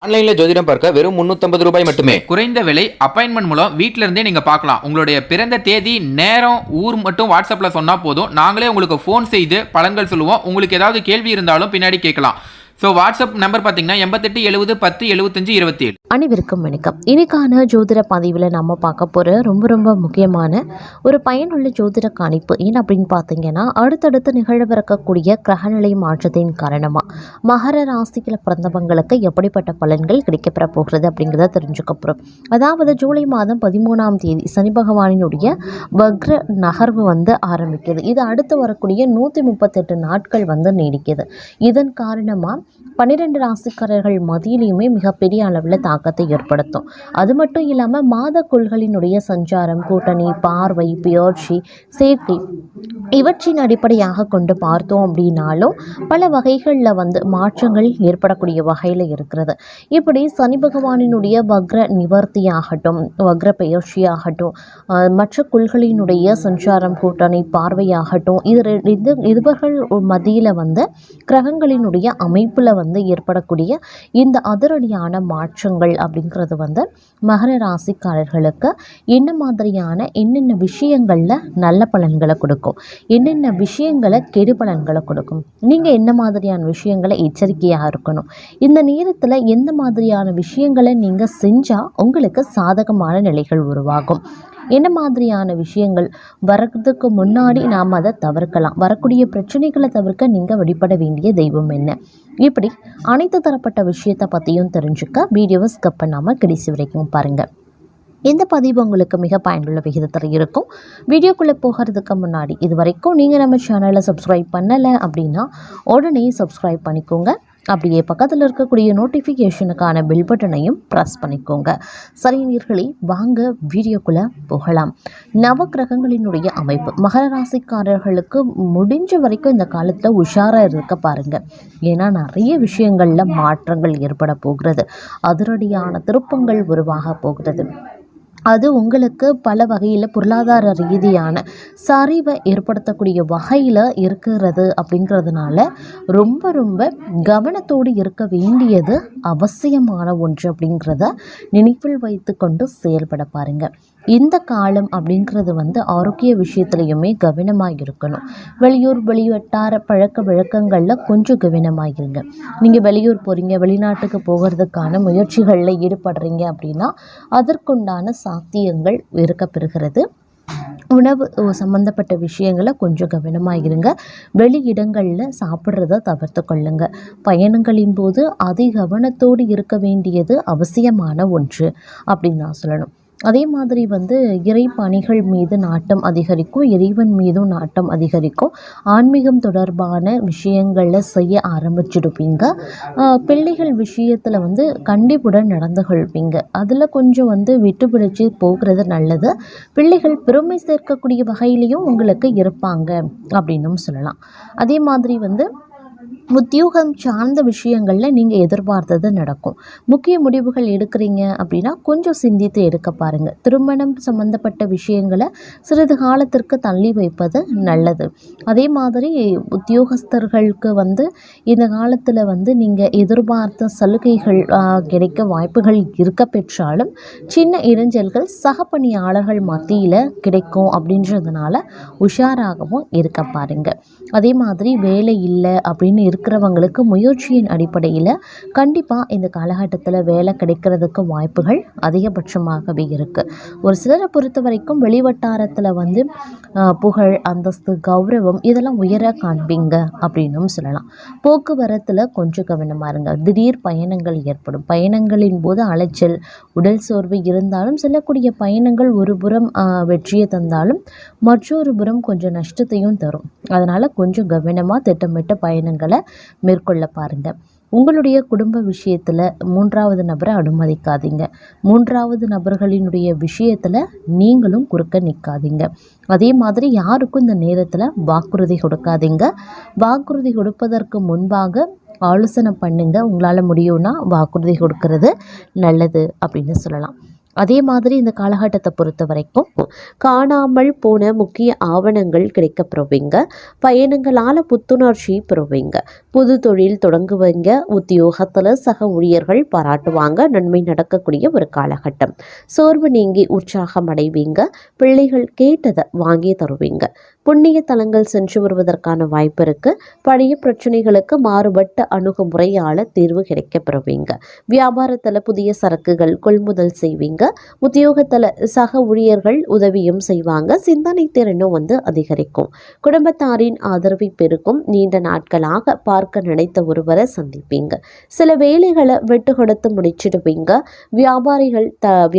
ஆன்லைன்ல ஜோதிடம் பார்க்க வெறும் 350 ரூபாய் மட்டுமே. குறைந்த விலை அப்பாயின்மெண்ட் மூலம் வீட்ல இருந்தே நீங்க பார்க்கலாம். உங்களுடைய பிறந்த தேதி, நேரம், ஊர் மட்டும் வாட்ஸ்அப்ல சொன்னா போதும். நாங்களே உங்களுக்கு ஃபோன் செய்து பலன்கள் சொல்லுவோம். உங்களுக்கு ஏதாவது கேள்வி இருந்தாலும் பின்னாடி கேட்கலாம். ஸோ வாட்ஸ்அப் நம்பர் பார்த்தீங்கன்னா 88 70 10 75 27. அனைவருக்கும் வணக்கம். இன்னைக்கான ஜோதிட பதிவில் நம்ம பார்க்க போகிற ரொம்ப முக்கியமான ஒரு பயனுள்ள ஜோதிட கணிப்பு என்ன அப்படின்னு பார்த்தீங்கன்னா, அடுத்தடுத்து நிகழவிருக்கக்கூடிய கிரகநிலை மாற்றத்தின் காரணமாக மகர ராசியில் பிறந்தவங்களுக்கு எப்படிப்பட்ட பலன்கள் கிடைக்கப்பெற போகிறது அப்படிங்கிறத தெரிஞ்சுக்க போகிறோம். அதாவது ஜூலை மாதம் 13ஆம் தேதி சனி பகவானினுடைய வக்ர நகர்வு ஆரம்பிக்குது. இது அடுத்து வரக்கூடிய 138 நாட்கள் நீடிக்குது. இதன் காரணமாக 12 ராசிக்காரர்கள் மத்தியிலையுமே மிகப்பெரிய அளவில் தாக்கத்தை ஏற்படுத்தும். அது மட்டும் இல்லாமல் மாத கொள்களினுடைய சஞ்சாரம், கூட்டணி, பார்வை, பெயர்ச்சி, சேர்க்கை இவற்றின் அடிப்படையாக கொண்டு பார்த்தோம் அப்படின்னாலும் பல வகைகளில் மாற்றங்கள் ஏற்படக்கூடிய வகையில் இருக்கிறது. இப்படி சனி பகவானினுடைய வக்ர நிவர்த்தியாகட்டும், வக்ர பெயர்ச்சியாகட்டும், மற்ற கொள்களினுடைய சஞ்சாரம், கூட்டணி, பார்வையாகட்டும், இவர்கள் மத்தியில் கிரகங்களினுடைய அமைப்பில் ஏற்படக்கூடிய இந்த அதிரடியான மாற்றங்கள் அப்படிங்கிறது மகர ராசிக்காரர்களுக்கு என்னென்ன விஷயங்களில் நல்ல பலன்களை கொடுக்கும், என்னென்ன விஷயங்களை கெடு பலன்களை கொடுக்கும், நீங்கள் என்ன மாதிரியான விஷயங்களை எச்சரிக்கையாக இருக்கணும், இந்த நேரத்தில் எந்த மாதிரியான விஷயங்களை நீங்கள் செஞ்சால் உங்களுக்கு சாதகமான நிலைகள் உருவாகும், என்ன மாதிரியான விஷயங்கள் வரதுக்கு முன்னாடி நாம் அதை தவிர்க்கலாம், வரக்கூடிய பிரச்சனைகளை தவிர்க்க நீங்கள் வழிபட வேண்டிய தெய்வம் என்ன, இப்படி அனைத்து தரப்பட்ட விஷயத்தை பற்றியும் தெரிஞ்சுக்க வீடியோவை ஸ்கிப் பண்ணாமல் கடைசி வரைக்கும் பாருங்கள். இந்த பதிவு உங்களுக்கு மிக பயனுள்ள விகிதத்தில் இருக்கும். வீடியோக்குள்ளே போகிறதுக்கு முன்னாடி இது வரைக்கும் நீங்கள் நம்ம சேனலை சப்ஸ்கிரைப் பண்ணலை அப்படின்னா உடனே சப்ஸ்கிரைப் பண்ணிக்கோங்க. அப்படியே பக்கத்தில் இருக்கக்கூடிய நோட்டிஃபிகேஷனுக்கான பெல் பட்டனையும் ப்ரெஸ் பண்ணிக்கோங்க. சரி நேயர்களே, வாங்க வீடியோக்குள்ளே போகலாம். நவக்கிரகங்களினுடைய அமைப்பு மகர ராசிக்காரர்களுக்கு முடிஞ்ச வரைக்கும் இந்த காலத்தில் உஷாராக இருக்க பாருங்கள். ஏன்னா நிறைய விஷயங்களில் மாற்றங்கள் ஏற்பட போகிறது, அதிரடியான திருப்பங்கள் உருவாக போகிறது. அது உங்களுக்கு பல வகையில் பொருளாதார ரீதியான சரிவை ஏற்படுத்தக்கூடிய வகையில் இருக்கிறது. அப்படிங்கிறதுனால ரொம்ப கவனத்தோடு இருக்க வேண்டியது அவசியமான ஒன்று அப்படிங்கிறத நினைவில் வைத்து கொண்டு செயல்பட பாருங்கள். இந்த காலம் அப்படிங்கிறது ஆரோக்கிய விஷயத்துலையுமே கவனமாக இருக்கணும். வெளியூர் வெளிவட்டார பழக்க வழக்கங்களில் கொஞ்சம் கவனமாக இருங்க. நீங்கள் வெளியூர் போகிறீங்க, வெளிநாட்டுக்கு போகிறதுக்கான முயற்சிகளில் ஈடுபடுறீங்க அப்படின்னா அதற்குண்டான சாத்தியங்கள் இருக்கப்பெறுகிறது. உணவு சம்மந்தப்பட்ட விஷயங்களை கொஞ்சம் கவனமாக இருங்க. வெளி இடங்களில் சாப்பிட்றத தவிர்த்து கொள்ளுங்க. பயணங்களின் போது அதி கவனத்தோடு இருக்க வேண்டியது அவசியமான ஒன்று அப்படின்னு நான் சொல்லணும். அதே மாதிரி இறை பணிகள் மீது நாட்டம் அதிகரிக்கும், இறைவன் மீதும் நாட்டம் அதிகரிக்கும். ஆன்மீகம் தொடர்பான விஷயங்களில் செய்ய ஆரம்பிச்சிடுப்பீங்க. பிள்ளைகள் விஷயத்தில் கண்டிப்புடன் நடந்து கொள்வீங்க. அதில் கொஞ்சம் விட்டு பிடிச்சி போகிறது நல்லது. பிள்ளைகள் பெருமை சேர்க்கக்கூடிய வகையிலையும் உங்களுக்கு இருப்பாங்க அப்படின்னும் சொல்லலாம். அதே மாதிரி உத்தியோகம் சார்ந்த விஷயங்களில் நீங்கள் எதிர்பார்த்தது நடக்கும். முக்கிய முடிவுகள் எடுக்கிறீங்க அப்படின்னா கொஞ்சம் சிந்தித்து எடுக்க பாருங்கள். திருமணம் சம்பந்தப்பட்ட விஷயங்களை சிறிது காலத்திற்கு தள்ளி வைப்பது நல்லது. அதே மாதிரி உத்தியோகஸ்தர்களுக்கு இந்த காலத்தில் நீங்கள் எதிர்பார்த்த சலுகைகள் கிடைக்க வாய்ப்புகள் இருக்க பெற்றாலும் சின்ன இடைஞ்சல்கள் சக பணியாளர்கள் மத்தியில் கிடைக்கும். அப்படின்றதுனால உஷாராகவும் இருக்க பாருங்கள். அதே மாதிரி வேலை இல்லை அப்படின்னு இருக்கிறவங்களுக்கு முயற்சியின் அடிப்படையில் கண்டிப்பாக இந்த காலகட்டத்தில் வேலை கிடைக்கிறதுக்கு வாய்ப்புகள் அதிகபட்சமாகவே இருக்குது. ஒரு சிலரை பொறுத்த வரைக்கும் வெளிவட்டாரத்தில் புகழ், அந்தஸ்து, கௌரவம் இதெல்லாம் உயர காண்பீங்க அப்படின்னும் சொல்லலாம். போக்குவரத்தில் கொஞ்சம் கவனமாக இருங்க. திடீர் பயணங்கள் ஏற்படும். பயணங்களின் போது அலைச்சல், உடல் சோர்வு இருந்தாலும் செல்லக்கூடிய பயணங்கள் ஒரு புறம் வெற்றியை தந்தாலும் மற்றொரு புறம் கொஞ்சம் நஷ்டத்தையும் தரும். அதனால் கொஞ்சம் கவனமாக திட்டமிட்ட பயணங்களை மேற்கொள்ள பாருங்கள். உங்களுடைய குடும்ப விஷயத்தில் 3வது நபரை அனுமதிக்காதீங்க. 3வது நபர்களினுடைய விஷயத்தில் நீங்களும் குறுக்க நிற்காதீங்க. அதே மாதிரி யாருக்கும் இந்த நேரத்தில் வாக்குறுதி கொடுக்காதீங்க. வாக்குறுதி கொடுப்பதற்கு முன்பாக ஆலோசனை பண்ணுங்க. உங்களால் முடியும்னா வாக்குறுதி கொடுக்கறது நல்லது அப்படின்னு சொல்லலாம். அதே மாதிரி இந்த காலகட்டத்தை பொறுத்த வரைக்கும் காணாமல் போன முக்கிய ஆவணங்கள் கிடைக்க பெறுவீங்க. பயணங்களால் புத்துணர்ச்சி பெறுவீங்க. புது தொழில் தொடங்குவீங்க. உத்தியோகத்தில் சக ஊழியர்கள் பாராட்டுவாங்க. நன்மை நடக்கக்கூடிய ஒரு காலகட்டம். சோர்வு நீங்கி உற்சாகம் அடைவீங்க. பிள்ளைகள் கேட்டதை வாங்கி தருவீங்க. புண்ணிய தலங்கள் சென்று வருவதற்கான வாய்ப்பு இருக்கு. பழைய பிரச்சனைகளுக்கு மாறுபட்ட அணுகுமுறையால் தீர்வு கிடைக்க பெறுவீங்க. வியாபாரத்தில் புதிய சரக்குகள் கொள்முதல் செய்வீங்க. உத்தியோகத்தில் சக ஊழியர்கள் உதவியும் செய்வாங்க. சிந்தனை திறனும் அதிகரிக்கும். குடும்பத்தாரின் ஆதரவை பெருக்கும். நீண்ட நாட்களாக பார்க்க நினைத்த ஒருவரை சந்திப்பீங்க. சில வேலைகளை விட்டு கொடுத்து முடிச்சிடுவீங்க.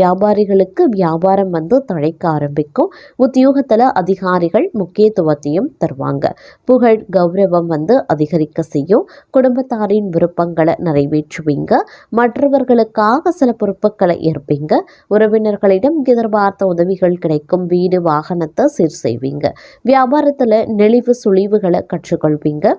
வியாபாரிகளுக்கு வியாபாரம் தழைக்க ஆரம்பிக்கும். உத்தியோகத்தில் அதிகாரிகள் முக்கியத்துவத்தையும் தருவாங்க. புகழ் கௌரவம் அதிகரிக்க செய்யும். குடும்பத்தாரின் விருப்பங்களை நிறைவேற்றுவீங்க. மற்றவர்களுக்காக சில பொறுப்புகளை ஏற்பீங்க. உறவினர்களிடம் எதிர்பார்த்த உதவிகள் கிடைக்கும். வீடு வாகனத்தை சீர் செய்வீங்க. வியாபாரத்தில் நெளிவு சுழிவுகளை கற்றுக்கொள்வீங்க.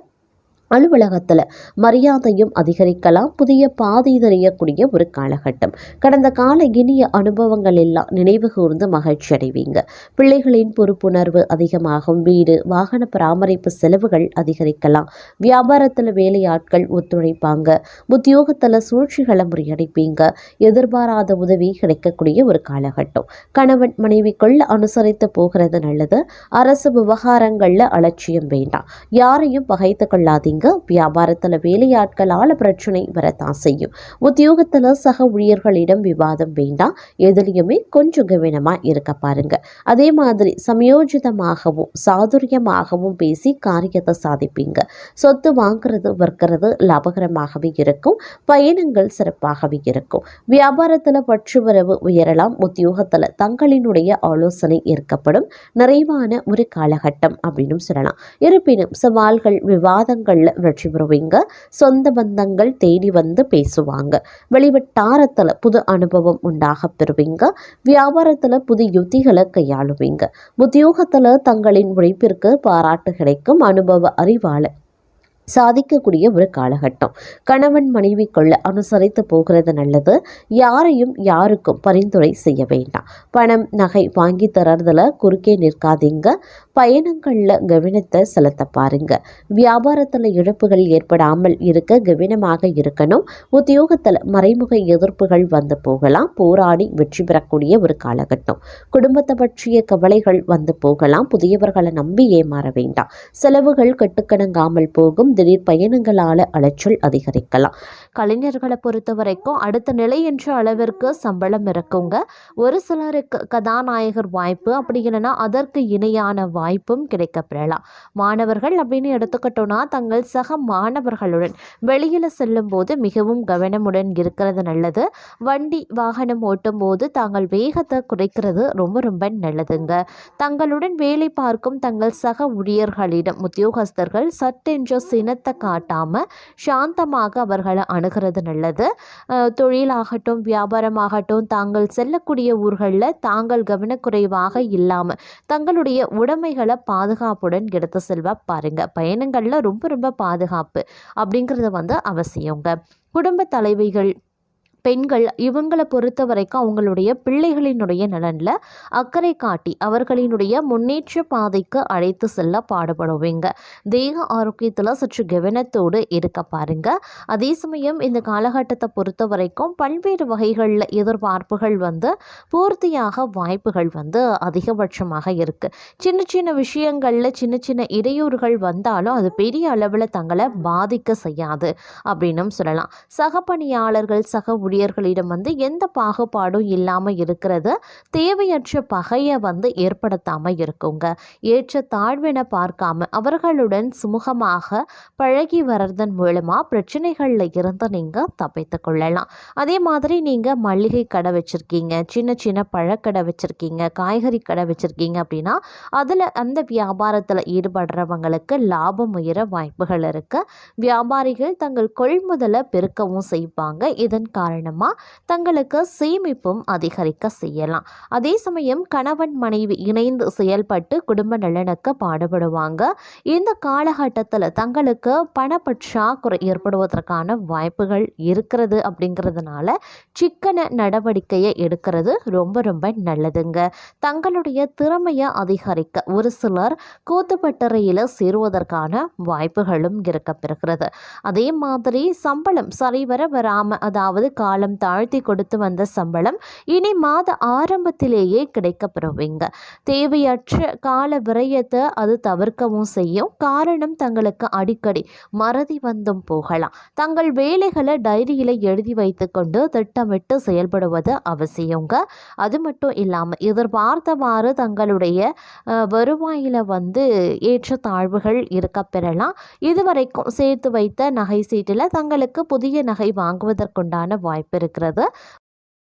அலுவலகத்தில் மரியாதையும் அதிகரிக்கலாம். புதிய பாதை தெரியக்கூடிய ஒரு காலகட்டம். கடந்த கால இனிய அனுபவங்கள் எல்லாம் நினைவு கூர்ந்து மகிழ்ச்சி அடைவீங்க. பிள்ளைகளின் பொறுப்புணர்வு அதிகமாகும். வீடு வாகன பராமரிப்பு செலவுகள் அதிகரிக்கலாம். வியாபாரத்தில் வேலையாட்கள் ஒத்துழைப்பாங்க. உத்தியோகத்தில் சூழ்ச்சிகளை முறியடிப்பீங்க. எதிர்பாராத உதவி கிடைக்கக்கூடிய ஒரு காலகட்டம். கணவன் மனைவிக்குள்ள அனுசரித்து போகிறது நல்லது. அரசு விவகாரங்களில் அலட்சியம் வேண்டாம். யாரையும் பகைத்து கொள்ளாதீங்க. வியாபாரத்தில் வேலையாட்களால் பிரச்சனை வரத்தான் செய்யும். உத்தியோகத்தில் சக ஊழியர்களிடம் விவாதம் வேண்டாம். எதிலையுமே கொஞ்சம் கவனமாக இருக்க பாருங்க. அதே மாதிரி சமயோஜிதமாகவும் சாதுரியமாகவும் பேசி காரியத்தை சாதிப்பீங்க. சொத்து வாங்குறது விற்கிறது லாபகரமாகவே இருக்கும். பயணங்கள் சிறப்பாகவே இருக்கும். வியாபாரத்தில் பற்றுவரவு உயரலாம். உத்தியோகத்தில் தங்களினுடைய ஆலோசனை ஏற்கப்படும். நிறைவான ஒரு காலகட்டம் அப்படின்னு சொல்லலாம். இருப்பினும் சவால்கள் விவாதங்கள் வெற்றி பெறுவீங்க. சொந்த பந்தங்கள் தேடி பேசுவாங்க. வெளிவட்டாரத்தில் புது அனுபவம் உண்டாக பெறுவீங்க. வியாபாரத்தில் புது யுத்திகளை கையாளுவீங்க. உத்தியோகத்தில் தங்களின் உழைப்பிற்கு பாராட்டு கிடைக்கும். அனுபவ அறிவால சாதிக்கக்கூடிய ஒரு காலகட்டம். கணவன் மனைவிக்குள்ள அனுசரித்து போகிறது நல்லது. யாருக்கும் பரிந்துரை செய்ய வேண்டாம். பணம் நகை வாங்கி தரதுல குறுக்கே நிற்காதீங்க. பயணங்களில் கவனத்தை செலுத்த பாருங்க. வியாபாரத்தில் இழப்புகள் ஏற்படாமல் இருக்க கவனமாக இருக்கணும். உத்தியோகத்தில் மறைமுக எதிர்ப்புகள் போகலாம். போராடி வெற்றி பெறக்கூடிய ஒரு காலகட்டம். குடும்பத்தை பற்றிய கவலைகள் போகலாம். புதியவர்களை நம்பி ஏமாற வேண்டாம். செலவுகள் கட்டுக்கணங்காமல் போகும். திடீர் பயணங்களால் அலைச்சல் அதிகரிக்கலாம். கலைஞர்களை பொறுத்த வரைக்கும் அடுத்த நிலை என்ற அளவிற்கு சம்பளம் இருக்குங்க. ஒரு சிலருக்கு கதாநாயகர் வாய்ப்பு, அப்படி இல்லைன்னா அதற்கு இணையான வாய்ப்பும் கிடைக்கப்பெறலாம். மாணவர்கள் அப்படின்னு எடுத்துக்கிட்டோன்னா தங்கள் சக மாணவர்களுடன் வெளியில் செல்லும் போது மிகவும் கவனமுடன் இருக்கிறது நல்லது. வண்டி வாகனம் ஓட்டும் போது தாங்கள் வேகத்தை குறைக்கிறது ரொம்ப ரொம்ப நல்லதுங்க. தங்களுடன் வேலை பார்க்கும் தங்கள் சக ஊழியர்களிடம் உத்தியோகஸ்தர்கள் சட்டென்ற சினத்தை காட்டாமல் சாந்தமாக அவர்களை அணுகிறது நல்லது. தொழிலாகட்டும் வியாபாரமாகட்டும் தாங்கள் செல்லக்கூடிய ஊர்களில் தாங்கள் கவனக்குறைவாக இல்லாமல் தங்களுடைய உடைமைகளை பாதுகாப்புடன் எடுத்து செல்வ பாருங்க. பயணங்களில் ரொம்ப ரொம்ப பாதுகாப்பு அப்படிங்கிறது அவசியங்க. குடும்ப தலைவிகள் பெண்கள் இவங்களை பொறுத்த வரைக்கும் அவங்களுடைய பிள்ளைகளினுடைய நலனில் அக்கறை காட்டி அவர்களினுடைய முன்னேற்ற பாதைக்கு அழைத்து செல்ல பாடுபடுவீங்க. தேக ஆரோக்கியத்தில் சற்று கவனத்தோடு இருக்க பாருங்க. அதே சமயம் இந்த காலகட்டத்தை பொறுத்த வரைக்கும் பல்வேறு வகைகளில் எதிர்பார்ப்புகள் பூர்த்தியாக வாய்ப்புகள் அதிகபட்சமாக இருக்குது. சின்ன சின்ன விஷயங்களில் சின்ன சின்ன இடையூறுகள் வந்தாலும் அது பெரிய அளவில் தங்களை பாதிக்க செய்யாது அப்படின்னும் சொல்லலாம். சக பணியாளர்கள் சக ஊழியர்களிடம் எந்த பாகுபாடும் இல்லாமல் இருக்கிறது தேவையற்ற பகையை ஏற்படுத்தாமல் இருக்குங்க. ஏற்ற தாழ்வென பார்க்காம அவர்களுடன் சுமூகமாக பழகி வர்றதன் மூலமாக பிரச்சனைகளில் இருந்து நீங்கள் தப்பித்து கொள்ளலாம். அதே மாதிரி நீங்கள் மளிகை கடை வச்சுருக்கீங்க, சின்ன சின்ன பழக்கடை வச்சுருக்கீங்க, காய்கறி கடை வச்சுருக்கீங்க அப்படின்னா அதில் அந்த வியாபாரத்தில் ஈடுபடுறவங்களுக்கு லாபம் உயர வாய்ப்புகள் இருக்குது. வியாபாரிகள் தங்கள் கொள்முதலை பெருக்கவும் செய்வாங்க. இதன் காரணமாக காரணமாக தங்களுக்கு சேமிப்பும் அதிகரிக்க செய்யலாம். அதே சமயம் கணவன் மனைவி இணைந்து செயல்பட்டு குடும்ப நலனுக்கு பாடுபடுவாங்க. இந்த காலகட்டத்தில் தங்களுக்கு பணப்பற்றாக்குறை ஏற்படுவதற்கான வாய்ப்புகள் இருக்கிறது. அப்படிங்கிறதுனால சிக்கன நடவடிக்கையை எடுக்கிறது ரொம்ப ரொம்ப நல்லதுங்க. தங்களுடைய திறமையை அதிகரிக்க ஒரு சிலர் கூத்துப்பட்டறையில் சேருவதற்கான வாய்ப்புகளும் இருக்கப்பெறுகிறது. அதே மாதிரி சம்பளம் சரிவர வராமல், அதாவது காலம் தாழ்த்தி கொடுத்து வந்த சம்பளம் இனி மாத ஆரம்பத்திலேயே கிடைக்கப்பெறுவீங்க. தேவையற்ற கால விரயத்தை அது தவிர்க்கவும் செய்யும். காரணம், தங்களுக்கு அடிக்கடி மறதி வந்தும் போகலாம். தங்கள் வேலைகளை டைரியில் எழுதி வைத்துக்கொண்டு திட்டமிட்டு செயல்படுவது அவசியங்க. அது மட்டும் இல்லாமல் எதிர்பார்த்தவாறு தங்களுடைய வருவாயில் ஏற்றத்தாழ்வுகள் இருக்க பெறலாம். இதுவரைக்கும் சேர்த்து வைத்த நகை சீட்டில் தங்களுக்கு புதிய நகை வாங்குவதற்குண்டான வாய்ப்பு இருக்கிறது.